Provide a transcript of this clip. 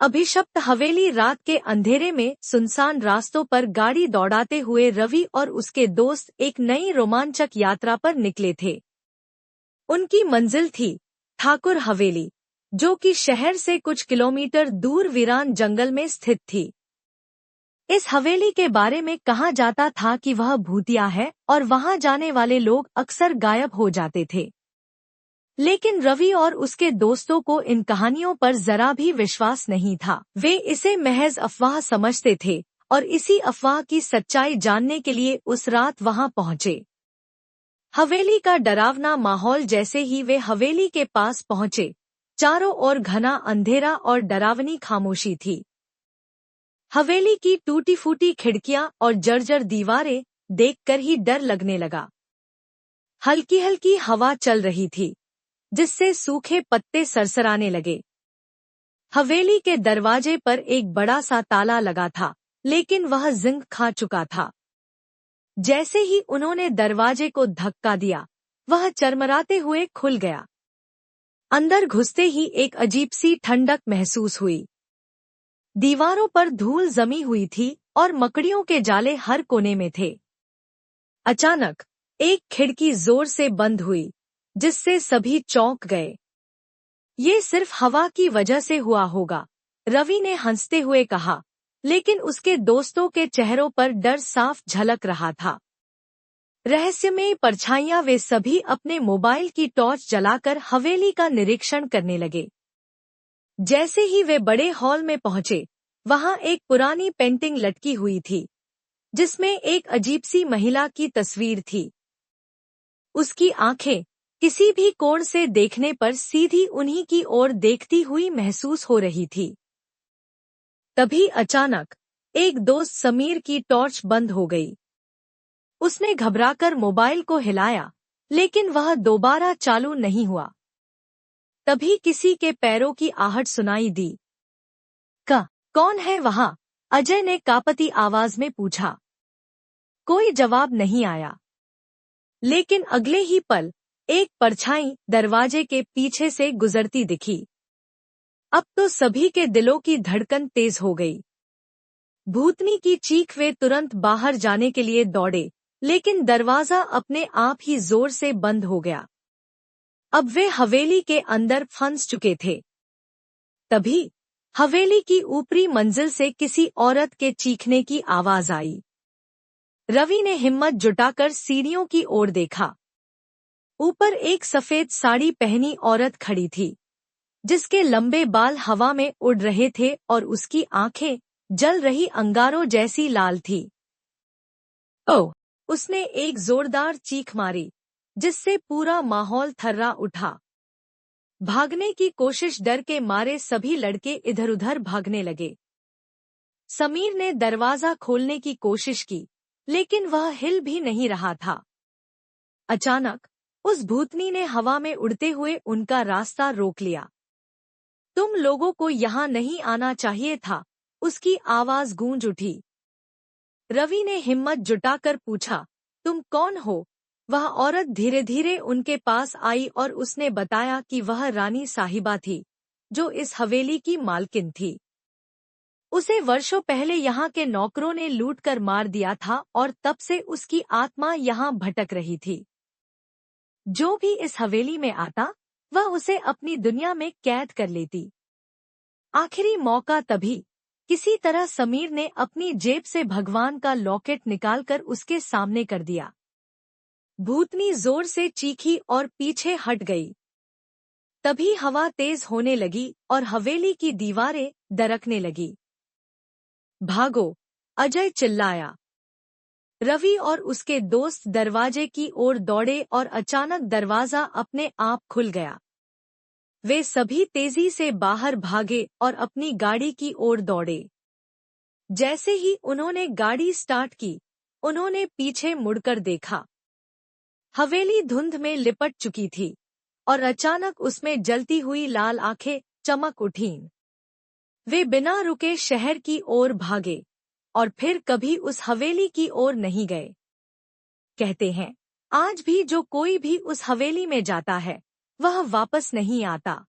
अभिशप्त हवेली। रात के अंधेरे में सुनसान रास्तों पर गाड़ी दौड़ाते हुए रवि और उसके दोस्त एक नई रोमांचक यात्रा पर निकले थे। उनकी मंजिल थी ठाकुर हवेली, जो कि शहर से कुछ किलोमीटर दूर वीरान जंगल में स्थित थी। इस हवेली के बारे में कहा जाता था कि वह भूतिया है और वहां जाने वाले लोग अक्सर गायब हो जाते थे। लेकिन रवि और उसके दोस्तों को इन कहानियों पर जरा भी विश्वास नहीं था। वे इसे महज अफवाह समझते थे और इसी अफवाह की सच्चाई जानने के लिए उस रात वहां पहुंचे। हवेली का डरावना माहौल। जैसे ही वे हवेली के पास पहुंचे, चारों ओर घना अंधेरा और डरावनी खामोशी थी। हवेली की टूटी फूटी खिड़कियां और जर्जर दीवारें देखकर ही डर लगने लगा। हल्की हल्की हवा चल रही थी, जिससे सूखे पत्ते सरसराने लगे। हवेली के दरवाजे पर एक बड़ा सा ताला लगा था, लेकिन वह जिंक खा चुका था। जैसे ही उन्होंने दरवाजे को धक्का दिया, वह चरमराते हुए खुल गया। अंदर घुसते ही एक अजीब सी ठंडक महसूस हुई। दीवारों पर धूल जमी हुई थी और मकड़ियों के जाले हर कोने में थे। अचानक एक खिड़की जोर से बंद हुई, जिससे सभी चौंक गए। ये सिर्फ हवा की वजह से हुआ होगा, रवि ने हंसते हुए कहा, लेकिन उसके दोस्तों के चेहरों पर डर साफ झलक रहा था। रहस्यमयी परछाइयां। वे सभी अपने मोबाइल की टॉर्च जलाकर हवेली का निरीक्षण करने लगे। जैसे ही वे बड़े हॉल में पहुंचे, वहां एक पुरानी पेंटिंग लटकी हुई थी, जिसमें एक अजीब सी महिला की तस्वीर थी। उसकी आंखें किसी भी कोण से देखने पर सीधी उन्हीं की ओर देखती हुई महसूस हो रही थी। तभी अचानक एक दोस्त समीर की टॉर्च बंद हो गई। उसने घबराकर मोबाइल को हिलाया, लेकिन वह दोबारा चालू नहीं हुआ। तभी किसी के पैरों की आहट सुनाई दी। कौन है वहां? अजय ने कांपती आवाज में पूछा। कोई जवाब नहीं आया, लेकिन अगले ही पल एक परछाई दरवाजे के पीछे से गुजरती दिखी। अब तो सभी के दिलों की धड़कन तेज हो गई। भूतनी की चीख। वे तुरंत बाहर जाने के लिए दौड़े, लेकिन दरवाजा अपने आप ही जोर से बंद हो गया। अब वे हवेली के अंदर फंस चुके थे। तभी हवेली की ऊपरी मंजिल से किसी औरत के चीखने की आवाज आई। रवि ने हिम्मत जुटाकर सीढ़ियों की ओर देखा। ऊपर एक सफेद साड़ी पहनी औरत खड़ी थी, जिसके लंबे बाल हवा में उड़ रहे थे और उसकी आंखें जल रही अंगारों जैसी लाल थी। ओह! उसने एक जोरदार चीख मारी, जिससे पूरा माहौल थर्रा उठा। भागने की कोशिश। डर के मारे सभी लड़के इधर-उधर भागने लगे। समीर ने दरवाजा खोलने की कोशिश की, लेकिन वह हिल भी नहीं रहा था। अचानक उस भूतनी ने हवा में उड़ते हुए उनका रास्ता रोक लिया। तुम लोगों को यहाँ नहीं आना चाहिए था, उसकी आवाज गूंज उठी। रवि ने हिम्मत जुटाकर पूछा, तुम कौन हो? वह औरत धीरे धीरे उनके पास आई और उसने बताया कि वह रानी साहिबा थी, जो इस हवेली की मालकिन थी। उसे वर्षों पहले यहाँ के नौकरों ने लूटकर मार दिया था और तब से उसकी आत्मा यहाँ भटक रही थी। जो भी इस हवेली में आता, वह उसे अपनी दुनिया में कैद कर लेती। आखिरी मौका। तभी किसी तरह समीर ने अपनी जेब से भगवान का लॉकेट निकालकर उसके सामने कर दिया। भूतनी जोर से चीखी और पीछे हट गई। तभी हवा तेज होने लगी और हवेली की दीवारें दरकने लगी। भागो! अजय चिल्लाया। रवि और उसके दोस्त दरवाजे की ओर दौड़े और अचानक दरवाजा अपने आप खुल गया। वे सभी तेजी से बाहर भागे और अपनी गाड़ी की ओर दौड़े। जैसे ही उन्होंने गाड़ी स्टार्ट की, उन्होंने पीछे मुड़कर देखा। हवेली धुंध में लिपट चुकी थी और अचानक उसमें जलती हुई लाल आंखें चमक उठीं। वे बिना रुके शहर की ओर भागे और फिर कभी उस हवेली की ओर नहीं गए। कहते हैं, आज भी जो कोई भी उस हवेली में जाता है, वह वापस नहीं आता।